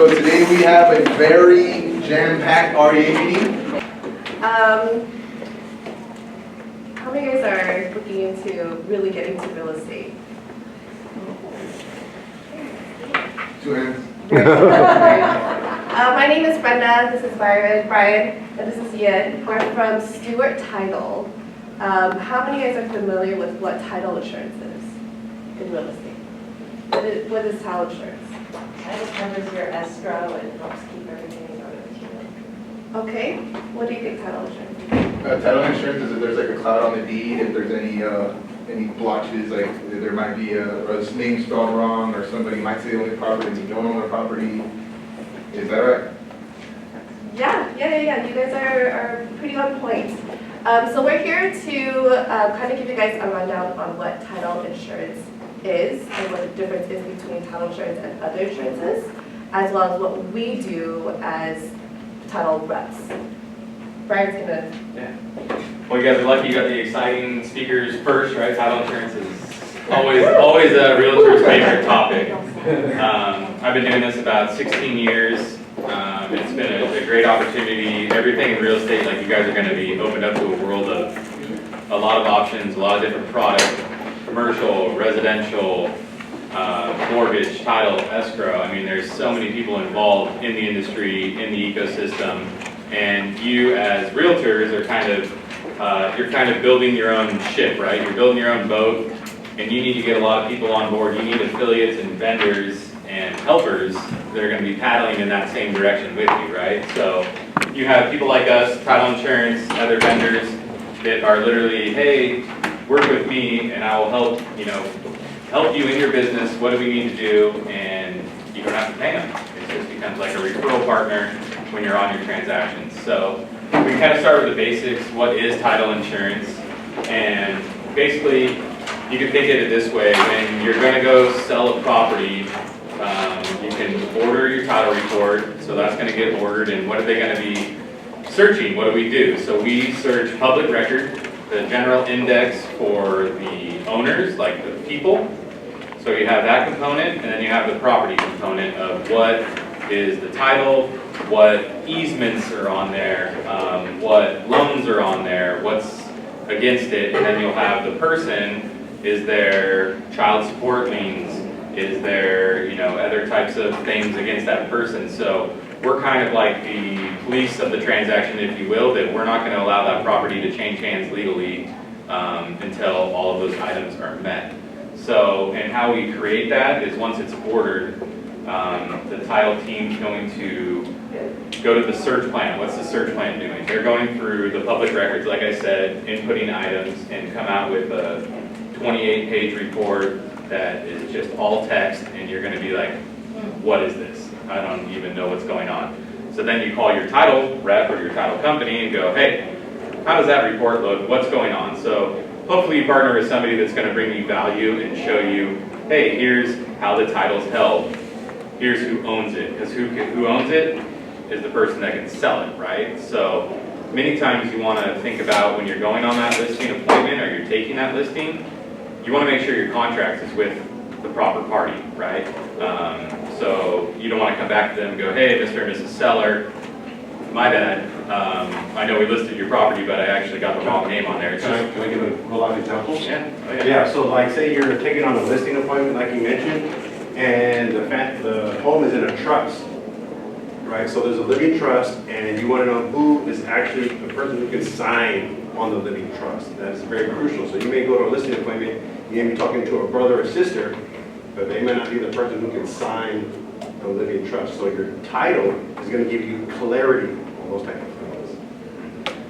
So today we have a very jam-packed REA meeting. How many of you guys are looking into really getting to real estate? 2 hands. My name is Brenda, this is Brian, and this is Ian. We're from Stewart Title. How many of you guys are familiar with what title insurance is in real estate? What is title insurance? Title covers your escrow and helps keep everything in order with you. Okay, what do you think title insurance is? Title insurance is if there's like a cloud on the deed, if there's any blotches, like there might be a name spelled wrong, or somebody might say they own the property and you don't own the property. Is that right? Yeah. You guys are pretty on point. So we're here to kind of give you guys a rundown on what title insurance is and what the difference is between title insurance and other insurances, as well as what we do as title reps. Brian's gonna. Yeah. Well, you guys are lucky you got the exciting speakers first, right? Title insurance is always a realtor's favorite topic. I've been doing this about 16 years. It's been a great opportunity. Everything in real estate, like you guys are going to be opened up to a world of a lot of options, a lot of different products, commercial, residential, mortgage, title, escrow. I mean, there's so many people involved in the industry, in the ecosystem, and you as realtors are you're kind of building your own ship, right? You're building your own boat, and you need to get a lot of people on board. You need affiliates and vendors and helpers that are going to be paddling in that same direction with you, right? So you have people like us, title insurance, other vendors that are literally, hey, work with me and I will help you in your business. What do we need to do? And you don't have to pay them. It just becomes like a referral partner when you're on your transactions. So we kind of start with the basics. What is title insurance? And basically, you can think of it this way. When you're going to go sell a property, you can order your title report. So that's going to get ordered. And what are they going to be searching? What do we do? So we search public record, the general index for the owners, like the people. So you have that component, and then you have the property component of what is the title, what easements are on there, what loans are on there, what's against it, and then you'll have the person. Is there child support liens? Is there, other types of things against that person? So we're kind of like the police of the transaction, if you will, that we're not going to allow that property to change hands legally until all of those items are met. So, and how we create that is once it's ordered, the title team's going to go to the search plan. What's the search plan doing? They're going through the public records, like I said, inputting items, and come out with a 28-page report that is just all text, and you're going to be like, what is this? I don't even know what's going on. So then you call your title rep or your title company and go, hey, how does that report look? What's going on? So hopefully you partner with somebody that's going to bring you value and show you, hey, here's how the title's held. Here's who owns it. Because who owns it is the person that can sell it, right? So many times you want to think about when you're going on that listing appointment or you're taking that listing, you want to make sure your contract is with the proper party, right? So you don't want to come back to them and go, hey, Mr. and Mrs. Seller, my bad. I know we listed your property, but I actually got the wrong name on there. Can I give a real life example? Yeah. Oh, yeah. Yeah, so like say you're taking on a listing appointment like you mentioned, and the home is in a trust, right? So there's a living trust, and you want to know who is actually the person who can sign on the living trust. That is very crucial. So you may go to a listing appointment, you may be talking to a brother or sister, but they may not be the person who can sign the living trust. So your title is going to give you clarity on those type of things.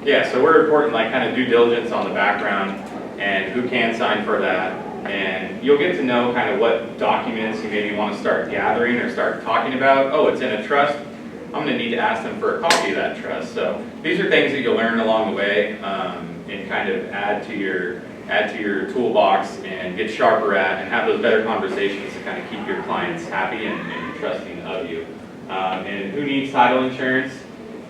Yeah, so we're reporting like kind of due diligence on the background and who can sign for that. And you'll get to know kind of what documents you maybe want to start gathering or start talking about. Oh, it's in a trust. I'm going to need to ask them for a copy of that trust. So these are things that you'll learn along the way and kind of add to your toolbox and get sharper at and have those better conversations to kind of keep your clients happy and trusting of you. And who needs title insurance?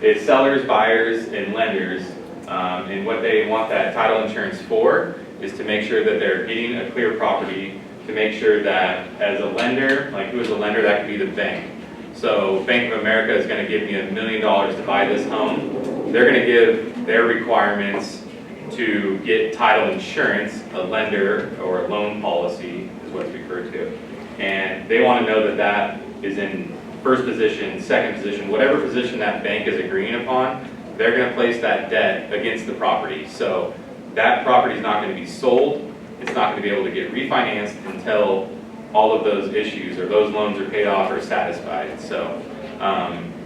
It's sellers, buyers, and lenders. And what they want that title insurance for is to make sure that they're getting a clear property, to make sure that as a lender, like who is a lender? That could be the bank. So Bank of America is going to give me $1 million to buy this home. They're going to give their requirements to get title insurance, a lender or a loan policy is what's referred to. And they want to know that that is in first position, second position, whatever position that bank is agreeing upon, they're going to place that debt against the property. So that property is not going to be sold. It's not going to be able to get refinanced until all of those issues or those loans are paid off or satisfied. So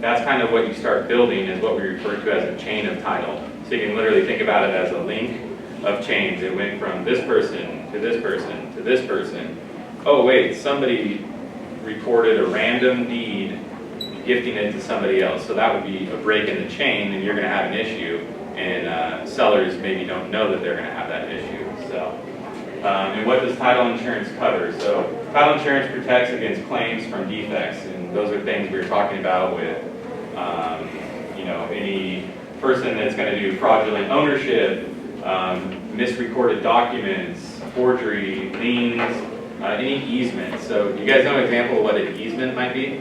that's kind of what you start building, is what we refer to as a chain of title. So you can literally think about it as a link of chains. It went from this person to this person to this person. Oh wait, somebody recorded a random deed gifting it to somebody else. So that would be a break in the chain, and you're going to have an issue. And sellers maybe don't know that they're going to have that issue. So, and what does title insurance cover? So title insurance protects against claims from defects, and those are things we were talking about with, you know, any person that's going to do fraudulent ownership, misrecorded documents, forgery, liens, any easement. So you guys know an example of what an easement might be?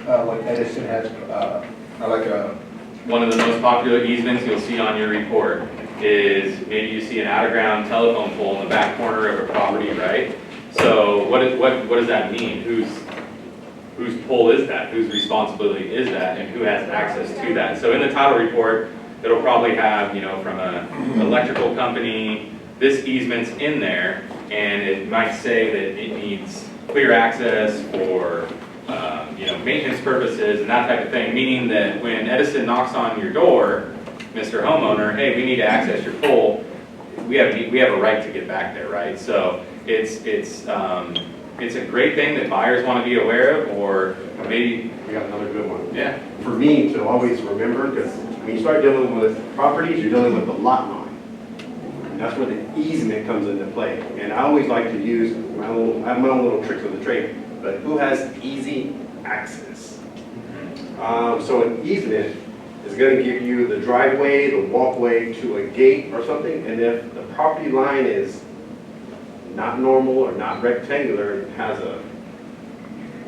What Edison has, like a. One of the most popular easements you'll see on your report is maybe you see an out-of-ground telephone pole in the back corner of a property, right? So what does that mean? Whose pole is that? Whose responsibility is that? And who has access to that? So in the title report, it'll probably have, you know, from an electrical company, this easement's in there, and it might say that it needs clear access for you know, maintenance purposes and that type of thing, meaning that when Edison knocks on your door, Mr. Homeowner, hey, we need to access your pole, we have a right to get back there, right? So it's a great thing that buyers want to be aware of, or maybe. We got another good one. Yeah. For me to always remember, because when you start dealing with properties, you're dealing with the lot line. And that's where the easement comes into play. And I always like to use I have my own little tricks of the trade, but who has easy access? So an easement is going to give you the driveway, the walkway to a gate or something, and if the property line is not normal or not rectangular, it has a,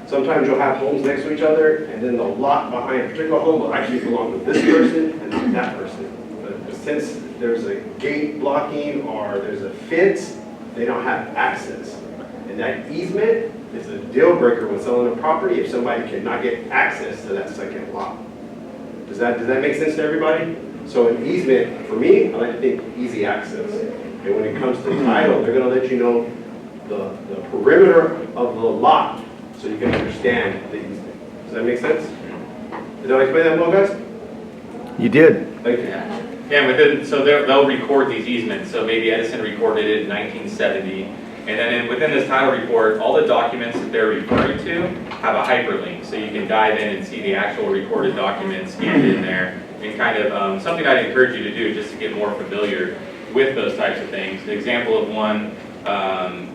sometimes you'll have homes next to each other, and then the lot behind a particular home will actually belong to this person and not that person. But since there's a gate blocking or there's a fence, they don't have access. And that easement is a deal breaker when selling a property if somebody cannot get access to that second lot. Does that make sense to everybody? So an easement, for me, I like to think easy access. And when it comes to title, they're going to let you know the perimeter of the lot so you can understand the easement. Does that make sense? Did I explain that well, guys? You did. Thank you. Yeah, so they'll record these easements. So maybe Edison recorded it in 1970. And then within this title report, all the documents that they're referring to have a hyperlink. So you can dive in and see the actual recorded documents scanned in there. And kind of something I'd encourage you to do just to get more familiar with those types of things. An example of one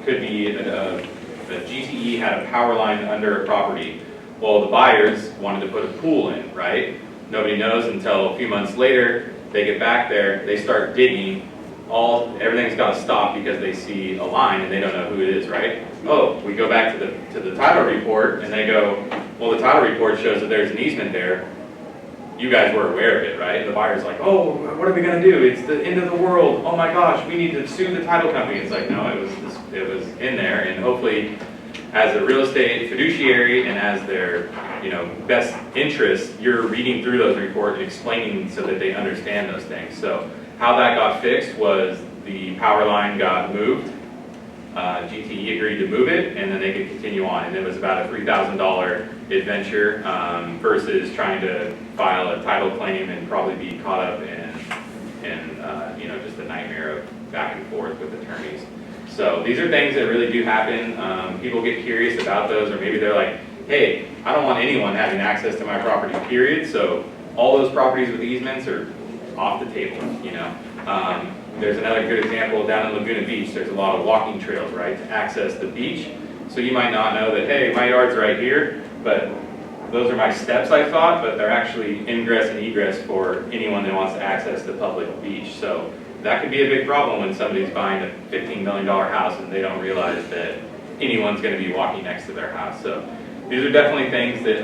could be that GTE had a power line under a property. Well, the buyers wanted to put a pool in, right? Nobody knows until a few months later, they get back there, they start digging, everything's got to stop because they see a line and they don't know who it is, right? Oh, we go back to the title report and they go, well, the title report shows that there's an easement there. You guys were aware of it, right? And the buyer's like, oh, what are we going to do? It's the end of the world. Oh my gosh, we need to sue the title company. It's like, no, it was in there, and hopefully as a real estate fiduciary and as their, you know, best interest, you're reading through those reports and explaining so that they understand those things. So how that got fixed was the power line got moved. GTE agreed to move it, and then they could continue on. And it was about a $3,000 adventure versus trying to file a title claim and probably be caught up in you know, just a nightmare of back and forth with attorneys. So these are things that really do happen. People get curious about those, or maybe they're like, hey, I don't want anyone having access to my property, period. So all those properties with easements are off the table, you know. There's another good example down in Laguna Beach. There's a lot of walking trails, right, to access the beach. So you might not know that, hey, my yard's right here, but those are my steps, I thought, but they're actually ingress and egress for anyone that wants to access the public beach. So that could be a big problem when somebody's buying a $15 million house and they don't realize that anyone's going to be walking next to their house. So these are definitely things that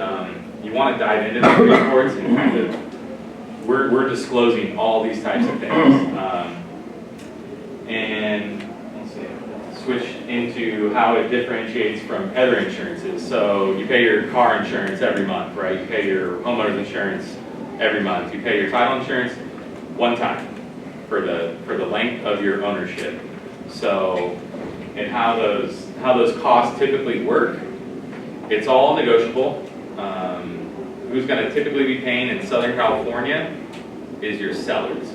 you want to dive into the reports and kind of, we're disclosing all these types of things. And let's see, switch into how it differentiates from other insurances. So you pay your car insurance every month, right? You pay your homeowner's insurance every month. You pay your title insurance one time for the length of your ownership. So, and how those costs typically work, it's all negotiable. Who's going to typically be paying in Southern California is your sellers.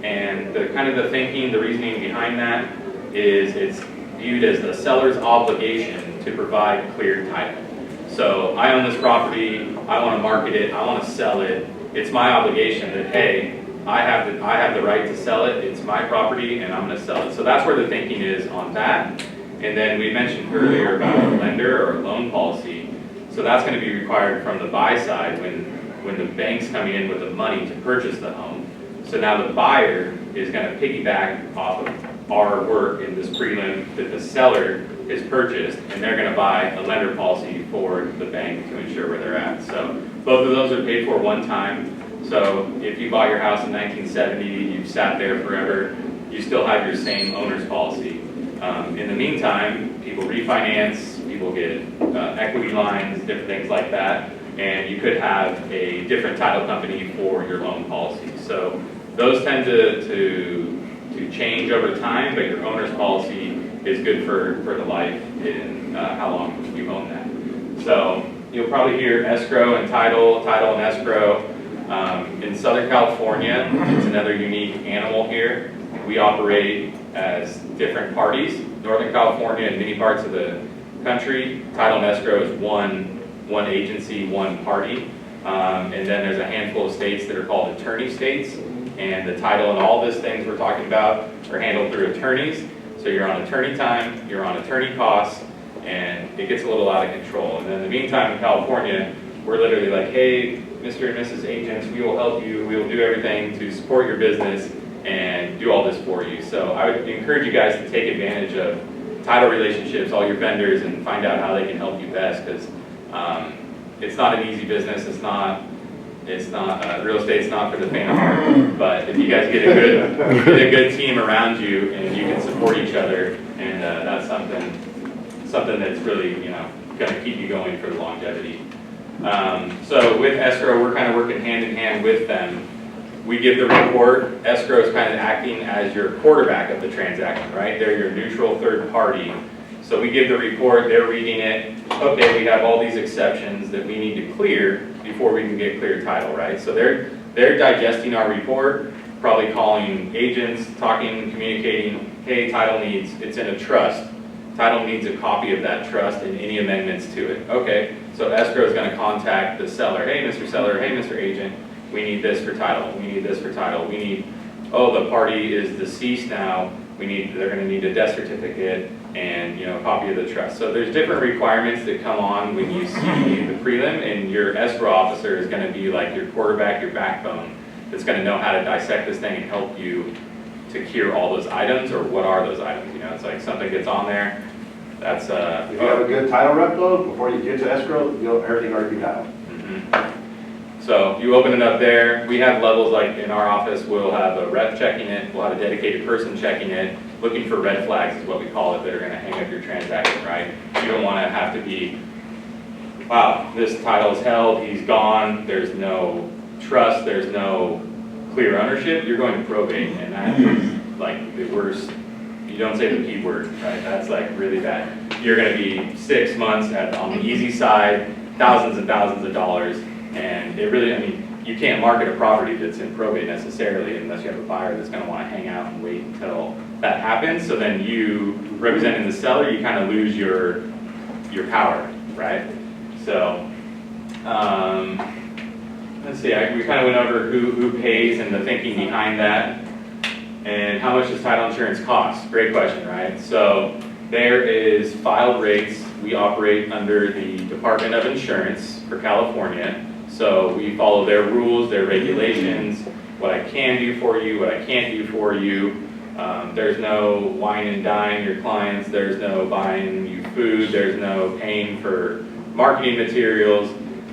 And the kind of the thinking, the reasoning behind that is it's viewed as the seller's obligation to provide clear title. So I own this property, I want to market it, I want to sell it. It's my obligation that, hey, I have the right to sell it, it's my property, and I'm going to sell it. So that's where the thinking is on that. And then we mentioned earlier about a lender or a loan policy. So that's going to be required from the buy side when the bank's coming in with the money to purchase the home. So now the buyer is going to piggyback off of our work in this prelim that the seller is purchased, and they're going to buy a lender policy for the bank to ensure where they're at. So both of those are paid for one time. So if you bought your house in 1970, you've sat there forever, you still have your same owner's policy. In the meantime, people refinance, people get equity lines, different things like that, and you could have a different title company for your loan policy. So those tend to change over time, but your owner's policy is good for the life and how long you own that. So you'll probably hear escrow and title and escrow. In Southern California, it's another unique animal here. We operate as different parties. Northern California and many parts of the country, title and escrow is one agency, one party. And then there's a handful of states that are called attorney states. And the title and all these things we're talking about are handled through attorneys. So you're on attorney time, you're on attorney costs, and it gets a little out of control. And then in the meantime in California, we're literally like, hey, Mr. and Mrs. Agents, we will help you, we will do everything to support your business and do all this for you. So I would encourage you guys to take advantage of title relationships, all your vendors, and find out how they can help you best, because it's not an easy business. It's not real estate's not for the faint of heart. But if you guys get a good team around you and you can support each other, and that's something that's really going to keep you going for the longevity. So with escrow, we're kind of working hand in hand with them. We give the report. Escrow is kind of acting as your quarterback of the transaction, right? They're your neutral third party. So we give the report, they're reading it. Okay, we have all these exceptions that we need to clear before we can get clear title, right? So they're digesting our report, probably calling agents, talking, communicating, hey, title needs, it's in a trust. Title needs a copy of that trust and any amendments to it. Okay, so escrow is going to contact the seller. Hey, Mr. Seller, hey, Mr. Agent, we need this for title, we need this for title, we need, oh, the party is deceased now, they're going to need a death certificate and a copy of the trust. So there's different requirements that come on when you see the prelim, and your escrow officer is going to be like your quarterback, your backbone, that's going to know how to dissect this thing and help you to cure all those items, or what are those items. It's like something gets on there, that's if you have a good title rep though, before you get to escrow, everything already be dialed. So you open it up there. We have levels, like in our office, we'll have a rep checking it, we'll have a dedicated person checking it, looking for red flags is what we call it, that are going to hang up your transaction, right? You don't want to have to be, wow, this title is held, he's gone, there's no trust, there's no clear ownership. You're going to probate, and that is like the worst. You don't say the P word, right? That's like really bad. You're going to be 6 months on the easy side, thousands and thousands of dollars. And it really, you can't market a property that's in probate necessarily unless you have a buyer that's going to want to hang out and wait until that happens. So then you, representing the seller, you kind of lose your power, right? So let's see, we kind of went over who pays and the thinking behind that, and how much does title insurance cost? Great question, right? So there is filed rates. We operate under the Department of Insurance for California. So we follow their rules, their regulations, what I can do for you, what I can't do for you. There's no wine and dine your clients. There's no buying you food. There's no paying for marketing materials.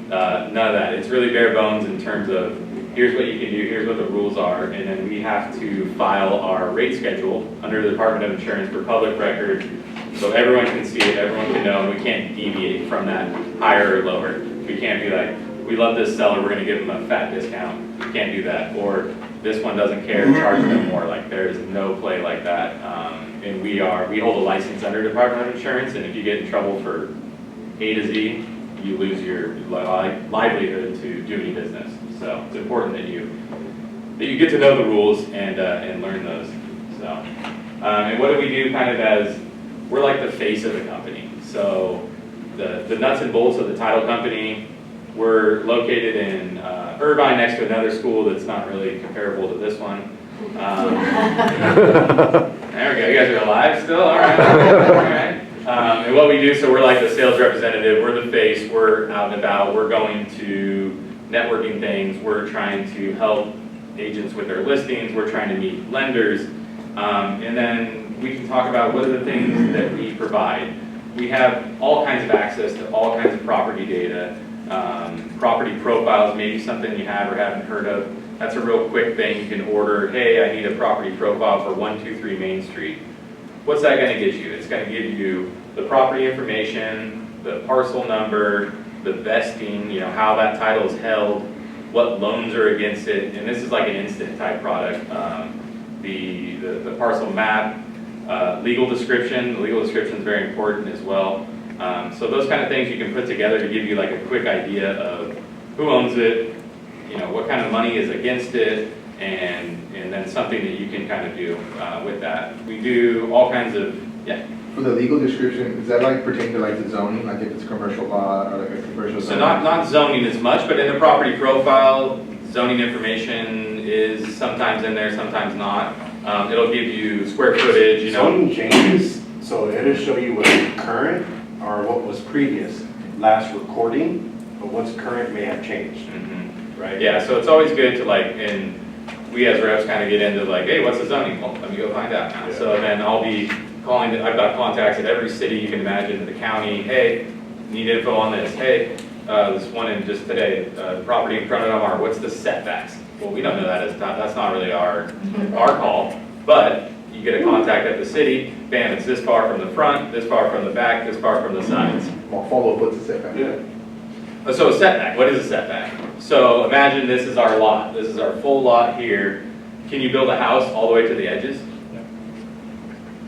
None of that. It's really bare bones in terms of here's what you can do, here's what the rules are, and then we have to file our rate schedule under the Department of Insurance for public record, so everyone can see it, everyone can know, and we can't deviate from that higher or lower. We can't be like, we love this seller, we're gonna give them a fat discount. We can't do that. Or this one doesn't care, charge them more. Like, there's no play like that. And we hold a license under Department of Insurance, and if you get in trouble for A to Z, you lose your livelihood to do any business. So it's important that you get to know the rules and learn those. So, and what do we do kind of as, we're like the face of the company. So the nuts and bolts of the title company, we're located in Irvine next to another school that's not really comparable to this one. There we go, you guys are alive still? All right. All right. And what we do, so we're like the sales representative, we're the face, we're out and about, we're going to networking things, we're trying to help agents with their listings, we're trying to meet lenders, and then we can talk about what are the things that we provide. We have all kinds of access to all kinds of property data, property profiles, maybe something you have or haven't heard of. That's a real quick thing. You can order, hey, I need a property profile for 123 Main Street. What's that going to get you? It's going to give you the property information, the parcel number, the vesting, you know, how that title is held, what loans are against it, and this is like an instant type product. The parcel map, legal description. The legal description is very important as well. So those kind of things you can put together to give you like a quick idea of who owns it, you know, what kind of money is against it, and then something that you can kind of do with that. We do all kinds of, yeah. For the legal description, is that like pertaining to like the zoning, like if it's commercial law or like a commercial So zone? not zoning as much, but in the property profile, zoning information is sometimes in there, sometimes not. It'll give you square footage, you know. Zoning changes, so it'll show you what's current or what was previous last recording, but what's current may have changed, right? Yeah, so it's always good to like, and we as reps kind of get into like, hey, what's the zoning? Well, let me go find out now. Yeah. So then I'll be calling, I've got contacts at every city you can imagine, the county, hey, need info on this. Hey, this one in just today, property in front of Omar, what's the setbacks? Well, we don't know that, that's not really our call, but you get a contact at the city, bam, it's this far from the front, this far from the back, this far from the sides. Well, follow up, what's the setback? Yeah. So a setback, what is a setback? So imagine this is our lot, this is our full lot here. Can you build a house all the way to the edges?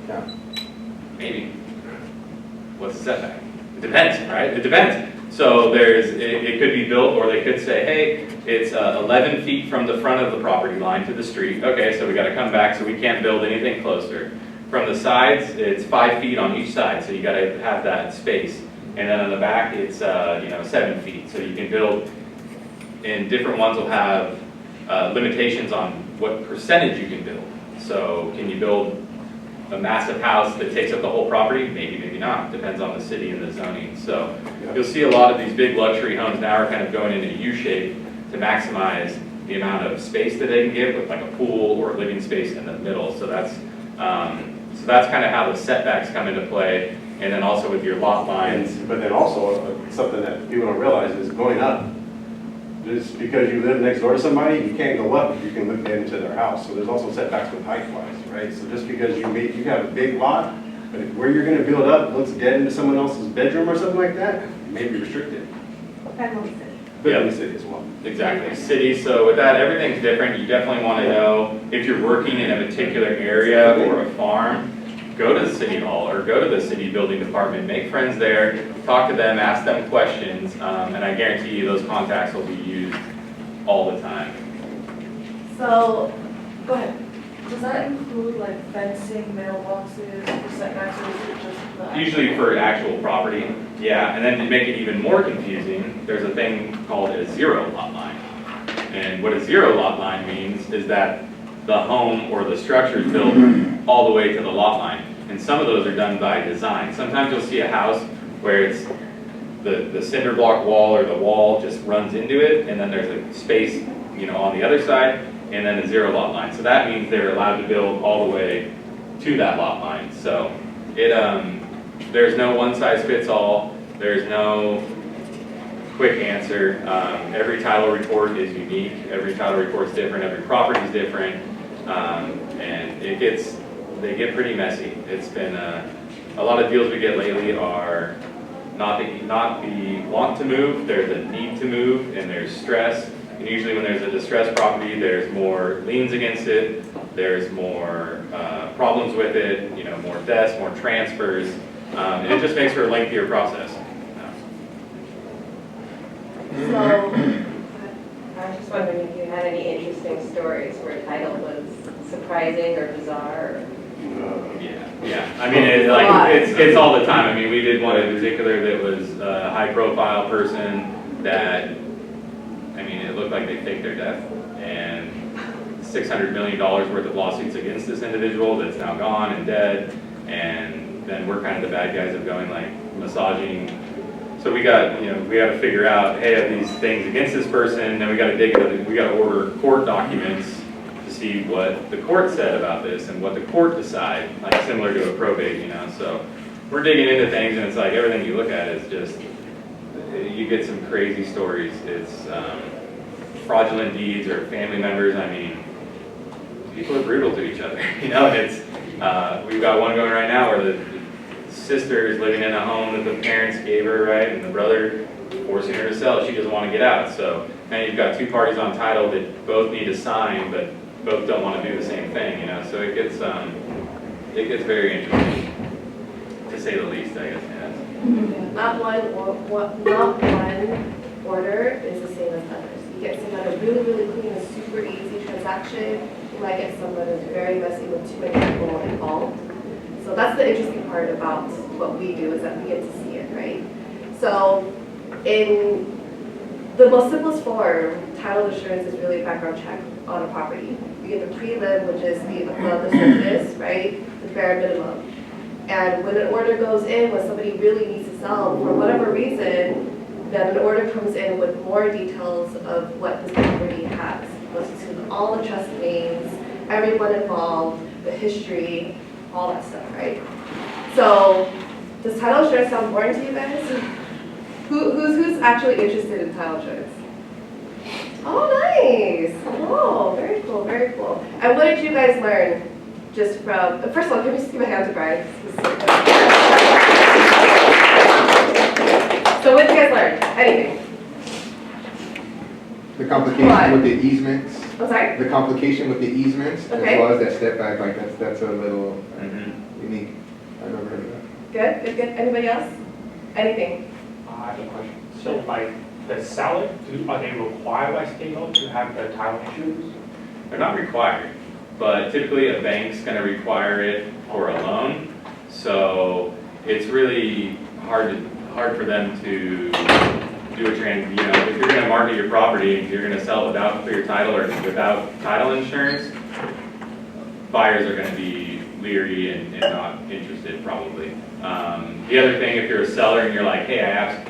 Yeah. Maybe. What's the setback? It depends, right? It depends. So it could be built, or they could say, hey, it's 11 feet from the front of the property line to the street. Okay, so we got to come back, so we can't build anything closer. From the sides, it's 5 feet on each side, so you got to have that space. And then on the back, it's 7 feet, so you can build. And different ones will have limitations on what percentage you can build. So can you build a massive house that takes up the whole property? Maybe, maybe not. Depends on the city and the zoning. So you'll see a lot of these big luxury homes now are kind of going into U-shape to maximize the amount of space that they can give with like a pool or a living space in the middle. So that's kind of how the setbacks come into play. And then also with your lot lines. But then also, something that people don't realize is going up. Just because you live next door to somebody, you can't go up, you can look into their house. So there's also setbacks with height-wise, right? So just because you have a big lot, but if where you're gonna build up looks dead into someone else's bedroom or something like that, you may be restricted. But in the city as well. Exactly, city, so with that, everything's different. You definitely want to know if you're working in a particular area or a farm, go to the city hall or go to the city building department, make friends there, talk to them, ask them questions, and I guarantee you those contacts will be used all the time. So, go ahead. Does that include like fencing, mailboxes, setbacks, or is it just the? Usually for actual property, yeah, and then to make it even more confusing, there's a thing called a zero lot line. And what a zero lot line means is that the home or the structure is built all the way to the lot line. And some of those are done by design. Sometimes you'll see a house where it's the cinder block wall or the wall just runs into it, and then there's a space, on the other side, and then a zero lot line. So that means they're allowed to build all the way to that lot line. So there's no one size fits all. There's no quick answer. Every title report is unique. Every title report's different. Every property's different, and they get pretty messy. It's been a lot of deals we get lately are not the want to move. There's a need to move, and there's stress. And usually, when there's a distressed property, there's more liens against it. There's more problems with it. You know, more deaths, more transfers, and it just makes for a lengthier process. So, I was just wondering if you had any interesting stories where title was surprising or bizarre. Yeah. I mean, it's all the time. I mean, we did one in particular that was a high-profile person that, I mean, it looked like they faked their death, and $600 million worth of lawsuits against this individual that's now gone and dead, and then we're kind of the bad guys of going like massaging. So we got, we got to figure out, hey, are these things against this person? Then we got to dig into, we got to order court documents to see what the court said about this and what the court decided, like similar to a probate, So we're digging into things, and it's like everything you look at is just, you get some crazy stories. It's fraudulent deeds or family members. I mean, people are brutal to each other. It's we've got one going right now where the sister is living in a home that the parents gave her, right, and the brother forcing her to sell. She doesn't want to get out. So now you've got two parties on title that both need to sign, but both don't want to do the same thing. So it gets very interesting, to say the least, I guess. not one order is the same as others. You get some that are really, really clean and super easy transaction. You might get some that is very messy with too many people involved. So that's the interesting part about what we do, is that we get to see it, right? So in the most simplest form, title insurance is really a background check on a property. You get the prelim, which is the above the surface, right? The bare minimum. And when an order goes in, when somebody really needs to sell for whatever reason, then an order comes in with more details of what this property has. Goes to all the trust names, everyone involved, the history, all that stuff, right? So, does title insurance sound boring to you guys? Who's actually interested in title insurance? Oh, nice! Oh, very cool, very cool. And what did you guys learn just from, first of all, can we just give a hand to Brian? So what did you guys learn? Anything? The complication with the easements. I'm sorry? The complication with the easements, Okay. as well as that step back, like that's a little unique. I've never heard of that. Good. Anybody else? Anything? I have a question. So like the seller, are they required by state law to have the title insurance? They're not required, but typically a bank's going to require it for a loan. So it's really hard for them to do a if you're going to market your property and you're going to sell it without clear title or without title insurance, buyers are going to be leery and not interested probably. The other thing, if you're a seller and you're like, hey,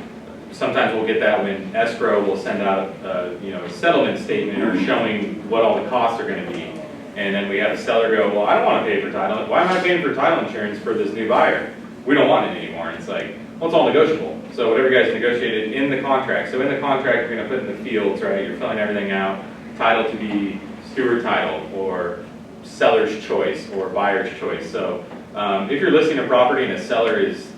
sometimes we'll get that when escrow will send out a settlement statement or showing what all the costs are going to be. And then we have a seller go, well, I don't want to pay for title. Why am I paying for title insurance for this new buyer? We don't want it anymore. And it's like, well, it's all negotiable. So whatever you guys negotiated in the contract. So in the contract, you're going to put in the fields, right? You're filling everything out. Title to be steward title or seller's choice or buyer's choice. So if you're listing a property and a seller is,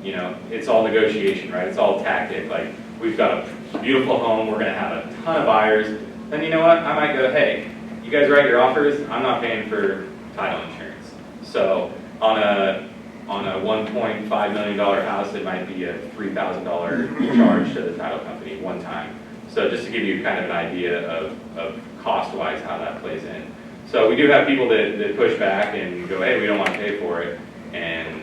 it's all negotiation, right? It's all tactic. Like, we've got a beautiful home. We're going to have a ton of buyers. Then you know what? I might go, hey, you guys write your offers. I'm not paying for title insurance. So on a $1.5 million house, it might be a $3,000 charge to the title company one time. So just to give you kind of an idea of cost-wise how that plays in. So we do have people that push back and go, hey, we don't want to pay for it. And,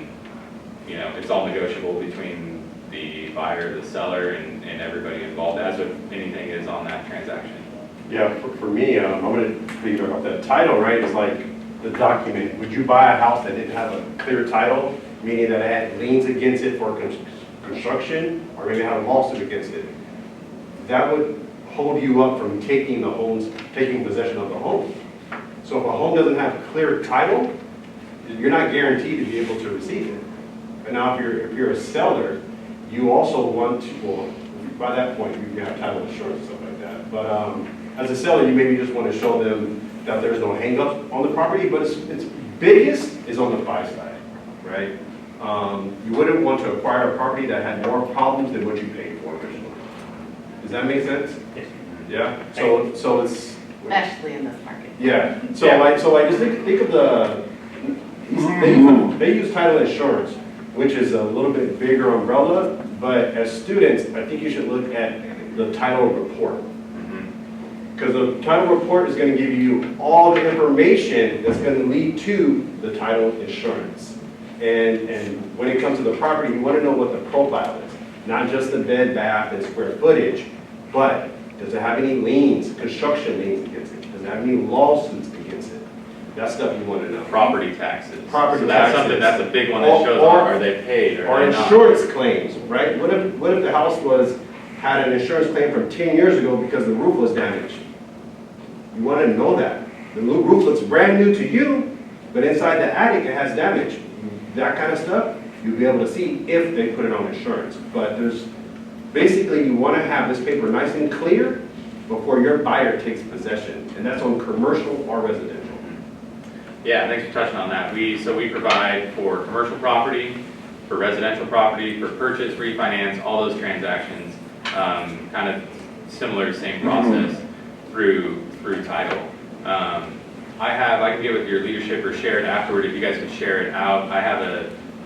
it's all negotiable between the buyer, the seller, and everybody involved, as with anything is on that transaction. Yeah, for me, I'm going to speak about that title, right? It's like the document. Would you buy a house that didn't have a clear title, meaning that it had liens against it for construction, or maybe had a lawsuit against it? That would hold you up from taking possession of the home. So if a home doesn't have a clear title, you're not guaranteed to be able to receive it. And now if you're a seller, you also want to, well, by that point, you can have title insurance, stuff like that. But as a seller, you maybe just want to show them that there's no hang-up on the property, but it's biggest is on the buy side, right? You wouldn't want to acquire a property that had more problems than what you paid for originally. Does that make sense? Yes. Yeah, so it's, Especially in this market. yeah, so Yeah. like just think of the, they use title insurance, which is a little bit bigger umbrella, but as students, I think you should look at the title report. Because the title report is going to give you all the information that's going to lead to the title insurance. And when it comes to the property, you want to know what the profile is. Not just the bed, bath, and square footage, but does it have any liens, construction liens against it? Does it have any lawsuits against it? That's stuff you want to know. Property taxes. Property So that's taxes. something, that's a big one that shows, are they paid or Or are they not? insurance claims, right? What if the house had an insurance claim from 10 years ago because the roof was damaged? You want to know that. The new roof looks brand new to you, but inside the attic it has damage. That kind of stuff, you'll be able to see if they put it on insurance. But basically you want to have this paper nice and clear before your buyer takes possession. And that's on commercial or residential. Yeah, thanks for touching on that. So we provide for commercial property, for residential property, for purchase, refinance, all those transactions, kind of similar, same process through title. I can get with your leadership or share it afterward if you guys can share it out. I have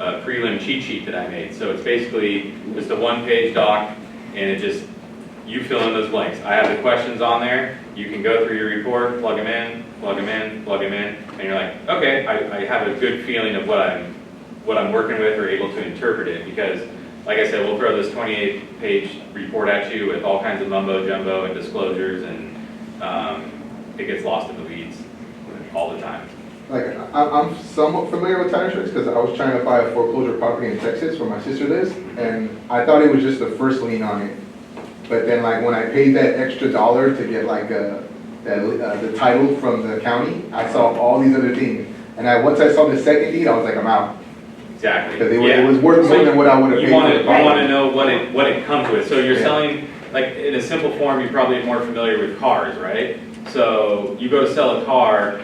a prelim cheat sheet that I made. So it's basically just a one-page doc, and it just, you fill in those blanks. I have the questions on there. You can go through your report, plug them in, plug them in, plug them in, and you're like, okay, I have a good feeling of what I'm working with or able to interpret it. Because, like I said, we'll throw this 28-page report at you with all kinds of mumbo jumbo and disclosures, and it gets lost in the weeds all the time. Like, I'm somewhat familiar with title insurance because I was trying to buy a foreclosure property in Texas where my sister lives, and I thought it was just the first lien on it. But then, like, when I paid that extra $1 to get like the title from the county, I saw all these other things. And once I saw the second deed, I was like, I'm out. Exactly. Because it was worth more than what I would have paid You for the property. want to know what it comes with. So you're Yeah. selling, like in a simple form, you're probably more familiar with cars, right? So you go to sell a car,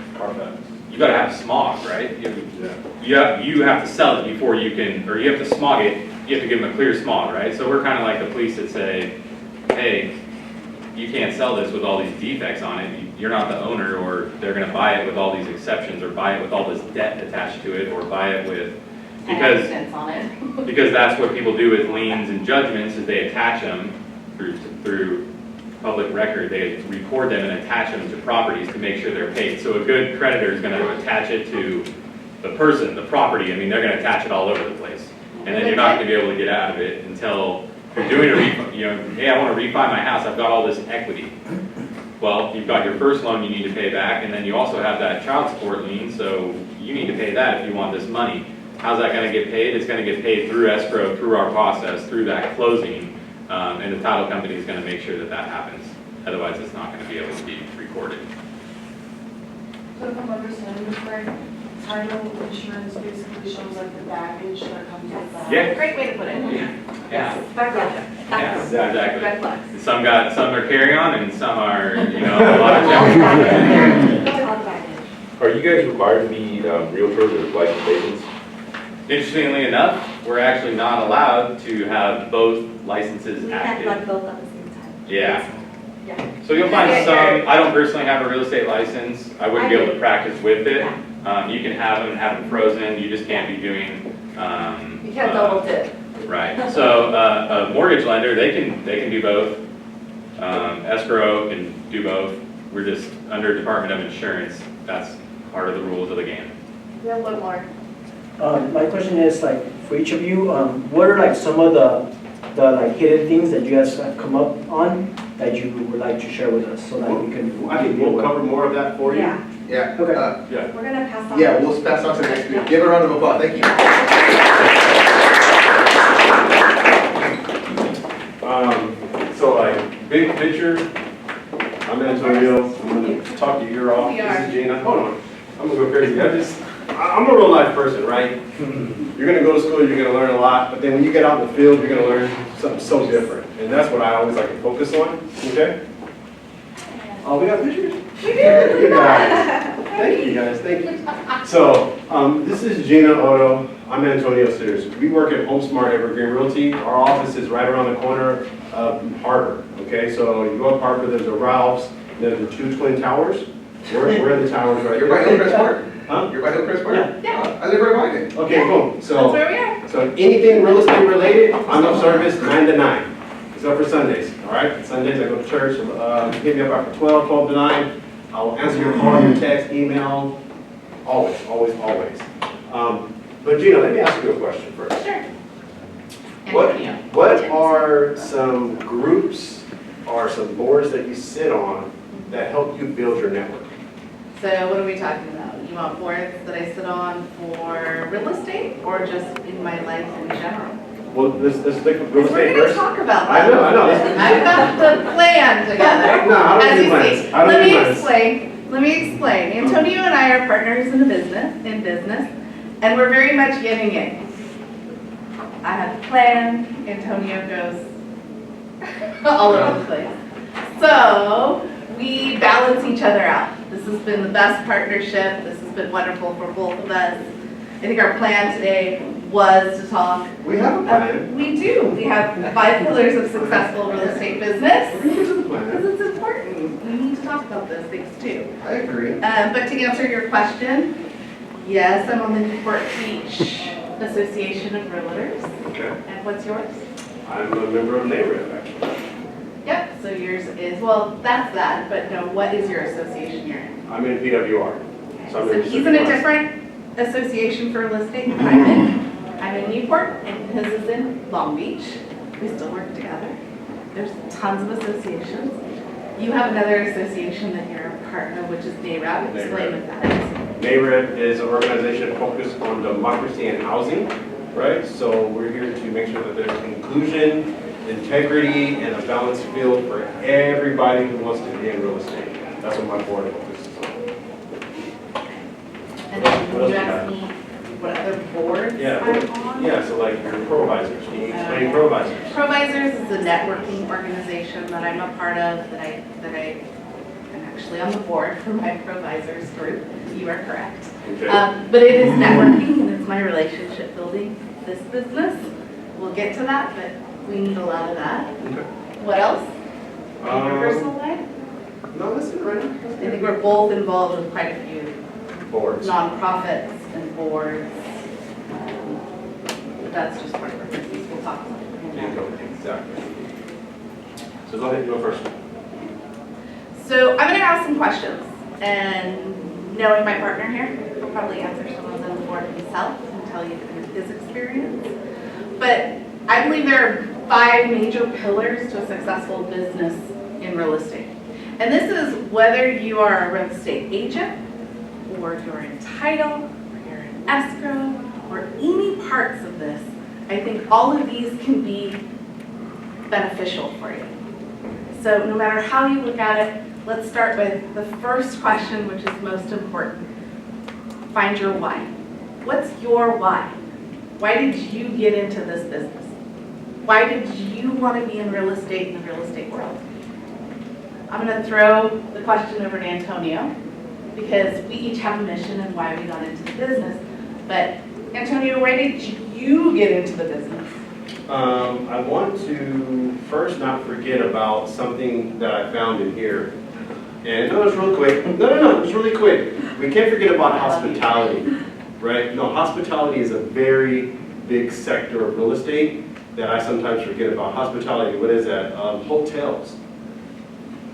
you got to have smog, right? You have to sell it before you can, or you have to smog it. You have to give them a clear smog, right? So we're kind of like the police that say, hey, you can't sell this with all these defects on it. You're not the owner, or they're going to buy it with all these exceptions, or buy it with all this debt attached to it, or buy it with, because On it. because that's what people do with liens and judgments, is they attach them through public record. They record them and attach them to properties to make sure they're paid. So a good creditor is going to attach it to the person, the property. I mean, they're going to attach it all over the place. And then you're not going to be able to get out of it until you're doing a refi. You know, hey, I want to refi my house. I've got all this equity. Well, you've got your first loan you need to pay back, and then you also have that child support lien, so you need to pay that if you want this money. How's that going to get paid? It's going to get paid through escrow, through our process, through that closing, and the title company is going to make sure that that happens. Otherwise, it's not going to be able to be recorded. So if I'm understanding this right, title insurance basically shows like the baggage that comes with that. Yeah. Great way to put it. Yeah. Background check. Yeah, exactly. Red flags. Some are carry on, and some are, a lot of check. Are you guys required to be realtors or licensed agents? Interestingly enough, we're actually not allowed to have both licenses We can't run active. both at the same time. Yeah. Yeah. So you'll find Yeah, some, I don't personally have a real estate license. I wouldn't be able to practice with it. You can have them frozen, you just can't be doing. You can't double dip. Right, so a mortgage lender, they can do both. Escrow can do both. We're just under Department of Insurance. That's part of the rules of the game. We have one more. My question is like for each of you, what are like some of the like hidden things that you guys have come up on that you would like to share with us so that we can. I think we'll cover more of that for you. Yeah, Yeah. Okay. Yeah. we're gonna pass on. Yeah, we'll pass on to the next speaker. Give a round of applause. Thank you. So like, big picture, I'm Antonio, I'm gonna talk your ear off. We This are. is Gina. Hold on, I'm gonna go crazy. I'm a real life person, right? You're gonna go to school, you're gonna learn a lot, but then when you get out in the field, you're gonna learn something so different. And that's what I always like to focus on, okay? Oh, we got pictures? We Thank do. you guys. Thank you guys, thank you. So, this is Gina Otto. I'm Antonio Sears. We work at HomeSmart Evergreen Realty. Our office is right around the corner of Harbor, okay? So you go up Harbor, there's a Ralph's, there's the two twin towers. We're in the towers right You're by here. Hillcrest Park? Huh? You're by Hillcrest Park? Yeah. I live right behind it. Okay, boom. That's So, where we are. so anything real estate related, I'm of service 9 to 9, except for Sundays, all right? Sundays I go to church, hit me up after 12 to 9. I'll answer your call, your text, email, always, always, always. But Gina, let me ask you a question first. Sure. What are some groups or some boards that you sit on that help you build your network? So what are we talking about? You want boards that I sit on for real estate or just in my life in general? Well, let's take real We're estate gonna first. talk about I that. know. I've got the plan together. No, I don't As do you plans. see, I don't let do me plans. Let me explain. Antonio and I are partners in business, and we're very much yin and yang. I have a plan, Antonio goes all over the place. So we balance each other out. This has been the best partnership. This has been wonderful for both of us. I think our plan today was to talk. We have a plan. We do. We have 5 pillars of successful real estate business. We're into the plan. Because it's important. We need to talk about those things too. I agree. But to answer your question, yes, I'm on the Newport Beach Association of Realtors. Okay. And what's yours? I'm a member of NAREA, actually. Yep, so yours is, well, that's that, but no, what is your association you're in? I'm in PWR. So I'm So in he's in a Pacific West. different association for listing than I'm in. I'm in Newport and his is in Long Beach. We still work together. There's tons of associations. You have another association that you're a part of, which is NAREA. Explain what that is. NAREA is an organization focused on democracy and housing, right? So we're here to make sure that there's inclusion, integrity, and a balanced field for everybody who wants to be in real estate. That's what my board focuses on. And What else you you asked me what other boards Yeah, I'm on? yeah, so like your provisors, can you explain provisors? Provisors is a networking organization that I'm a part of, that I'm actually on the board for my provisors group. You are correct. Okay. But it is networking and it's my relationship building. This business, we'll get to that, but we need a lot of that. Okay. What else? In your personal life? No, that's it, right? I think we're both involved with quite a few Boards. nonprofits and boards. That's just part of our business. We'll talk about it. Exactly. So go ahead, you go first. So I'm going to ask some questions, and knowing my partner here, he'll probably answer some of them for himself and tell you kind of his experience. But I believe there are 5 major pillars to a successful business in real estate. And this is whether you are a real estate agent, or you're in title, or you're in escrow, or any parts of this. I think all of these can be beneficial for you. So no matter how you look at it, let's start with the first question, which is most important. Find your why. What's your why? Why did you get into this business? Why did you want to be in real estate in the real estate world? I'm going to throw the question over to Antonio because we each have a mission and why we got into the business. But Antonio, why did you get into the business? I want to first not forget about something that I found in here. And no, it's real quick. No, it's really quick. We can't forget about hospitality, right? No, hospitality is a very big sector of real estate that I sometimes forget about. Hospitality, what is that? Hotels,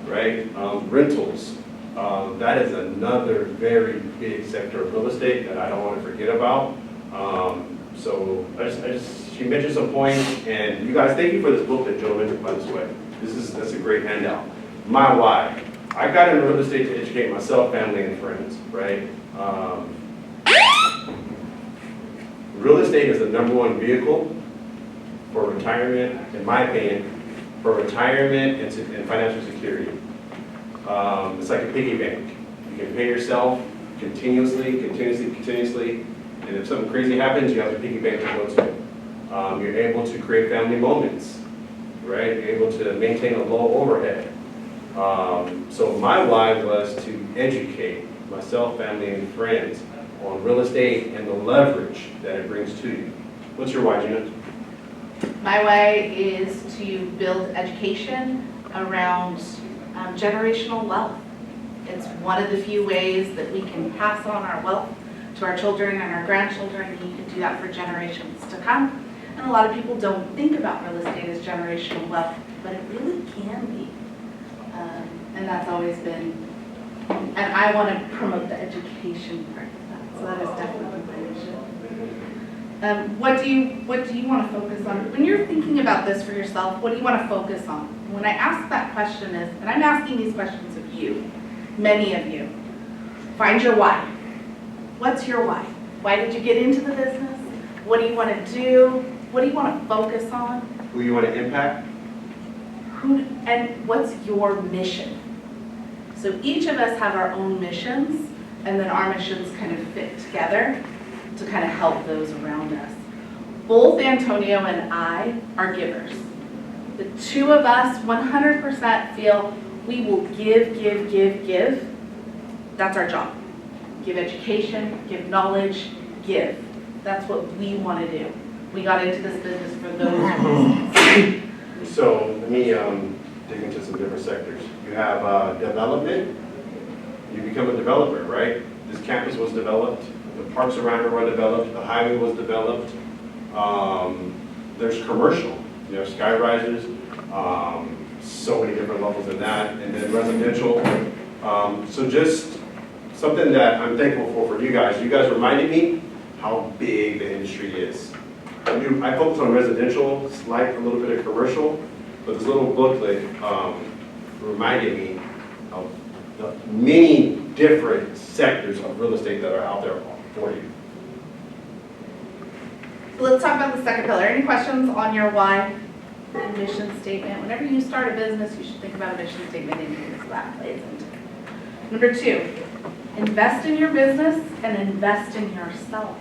right? Rentals. That is another very big sector of real estate that I don't want to forget about. So she mentioned some points, and you guys, thank you for this book that Joe mentioned, by this way. That's a great handout. My why. I got into real estate to educate myself, family, and friends, right? Real estate is the #1 vehicle for retirement, in my opinion, for retirement and financial security. It's like a piggy bank. You can pay yourself continuously, and if something crazy happens, you have a piggy bank to go to. You're able to create family moments, right? You're able to maintain a low overhead. So my why was to educate myself, family, and friends on real estate and the leverage that it brings to you. What's your why, Gina? My way is to build education around generational wealth. It's one of the few ways that we can pass on our wealth to our children and our grandchildren, and you can do that for generations to come. And a lot of people don't think about real estate as generational wealth, but it really can be. And that's always been, and I want to promote the education part of that, so that is definitely my mission. What do you want to focus on? When you're thinking about this for yourself, what do you want to focus on? When I ask that question is, and I'm asking these questions of you, many of you, find your why. What's your why? Why did you get into the business? What do you want to do? What do you want to focus on? Who you want to impact? And what's your mission? So each of us have our own missions, and then our missions kind of fit together to kind of help those around us. Both Antonio and I are givers. The two of us 100% feel we will give. That's our job. Give education, give knowledge, give. That's what we want to do. We got into this business for those reasons. So let me dig into some different sectors. You have development. You become a developer, right? This campus was developed. The parks around it were developed. The highway was developed. There's commercial. You have sky rises. So many different levels in that. And then residential. So just something that I'm thankful for you guys. You guys reminded me how big the industry is. I focus on residential, slight a little bit of commercial, but this little booklet reminded me of the many different sectors of real estate that are out there for you. So let's talk about the second pillar. Any questions on your why and mission statement? Whenever you start a business, you should think about a mission statement and use that plays into it. Number 2, invest in your business and invest in yourself.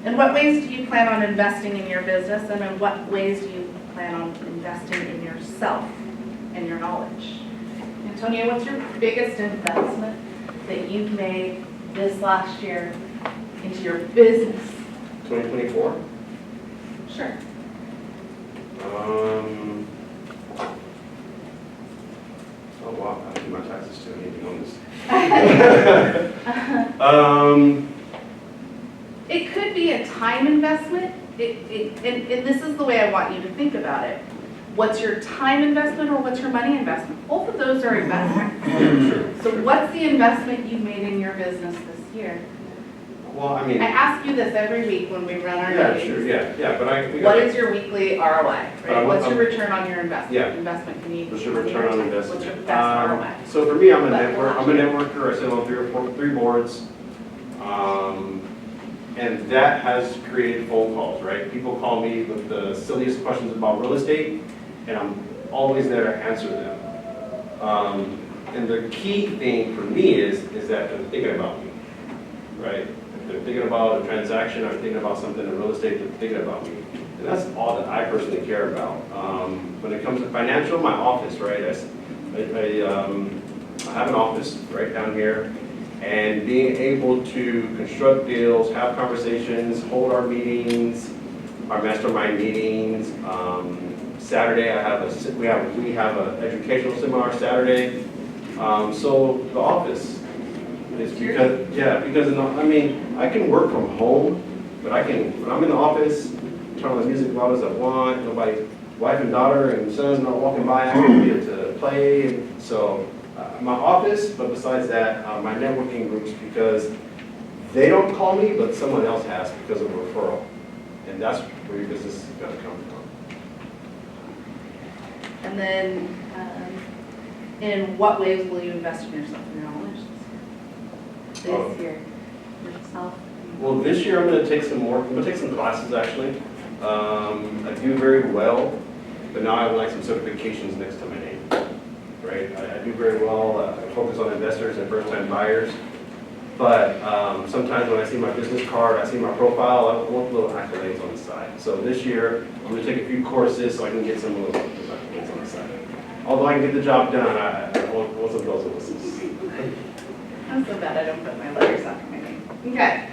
In what ways do you plan on investing in your business, and in what ways do you plan on investing in yourself and your knowledge? Antonio, what's your biggest investment that you've made this last year into your business? 2024? Sure. Oh wow, I do my taxes too, I need to know this. It could be a time investment, and this is the way I want you to think about it. What's your time investment or what's your money investment? Both of those are investments. So what's the investment you've made in your business this year? Well, I mean. I ask you this every week when we run our Yeah, meetings. sure, yeah, but What is your weekly ROI, right? What's your return on your investment? Yeah. Investment, can you? What's your return on investment? What's your best ROI? So for me, I'm a networker. I sit on three boards. And that has created phone calls, right? People call me with the silliest questions about real estate, and I'm always there to answer them. And the key thing for me is that they're thinking about me, right? If they're thinking about a transaction or thinking about something in real estate, they're thinking about me. And that's all that I personally care about. When it comes to financial, my office, right? I have an office right down here. And being able to construct deals, have conversations, hold our meetings, our mastermind meetings. Saturday, we have an educational seminar Saturday. So the office is because I can work from home, but when I'm in the office, turn on the music as loud as I want. Nobody, wife and daughter and sons not walking by, I can be able to play. So. My office, but besides that, my networking groups, because they don't call me, but someone else has because of a referral. And that's where your business is going to come from. And then, in what ways will you invest in yourself and your knowledge this year? Yourself? Well, this year I'm going to take some classes actually. I do very well, but now I would like some certifications next to my name. Right? I do very well. I focus on investors and first-time buyers. But sometimes when I see my business card, I see my profile, I want little accolades on the side. So this year, I'm gonna take a few courses so I can get some little accolades on the side. Although I can get the job done, I want some bells and whistles. I'm so bad I don't put my letters after my name. Okay.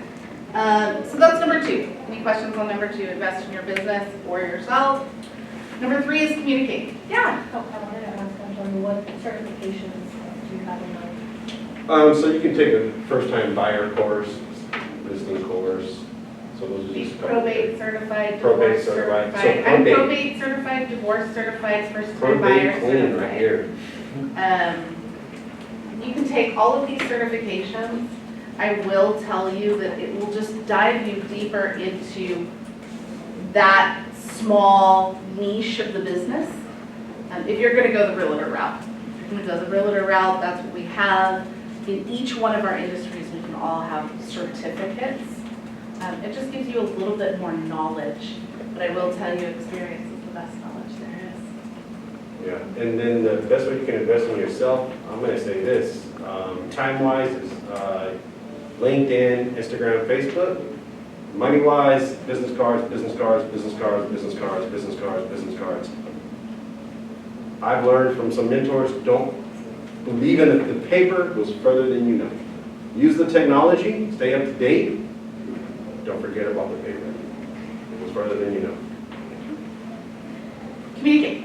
So that's number 2. Any questions on number 2? Invest in your business or yourself. Number 3 is communicate. Yeah. I wanted to ask, what certifications do you have in mind? So you can take a first-time buyer course, listing course. So those are Be just a couple. probate certified, Probate divorce certified. So certified. I'm probate. probate certified, divorce certified, first-time buyer Probate queen right certified. here. You can take all of these certifications. I will tell you that it will just dive you deeper into that small niche of the business. If you're going to go the realtor route, if you're going to go the realtor route, that's what we have. In each one of our industries, we can all have certificates. It just gives you a little bit more knowledge, but I will tell you, experience is the best knowledge there is. Yeah, and then the best way you can invest in yourself, I'm gonna say this, time-wise is LinkedIn, Instagram, Facebook. Money-wise, business cards, business cards, business cards, business cards, business cards, business cards. I've learned from some mentors, don't believe in the paper goes further than you know. Use the technology, stay up to date, don't forget about the paper. It goes further than you know. Communicate.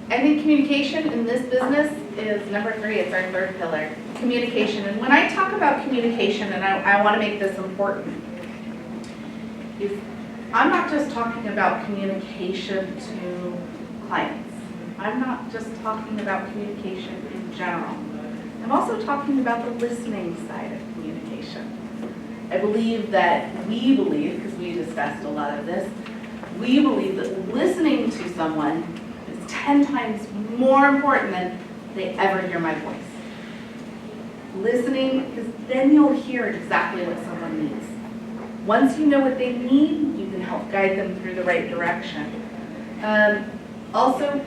I think communication in this business is number 3. It's our 3rd pillar. Communication. And when I talk about communication, and I want to make this important, I'm not just talking about communication to clients. I'm not just talking about communication in general. I'm also talking about the listening side of communication. I believe that we believe, because we discussed a lot of this, we believe that listening to someone is 10 times more important than they ever hear my voice. Listening, because then you'll hear exactly what someone needs. Once you know what they need, you can help guide them through the right direction. Also,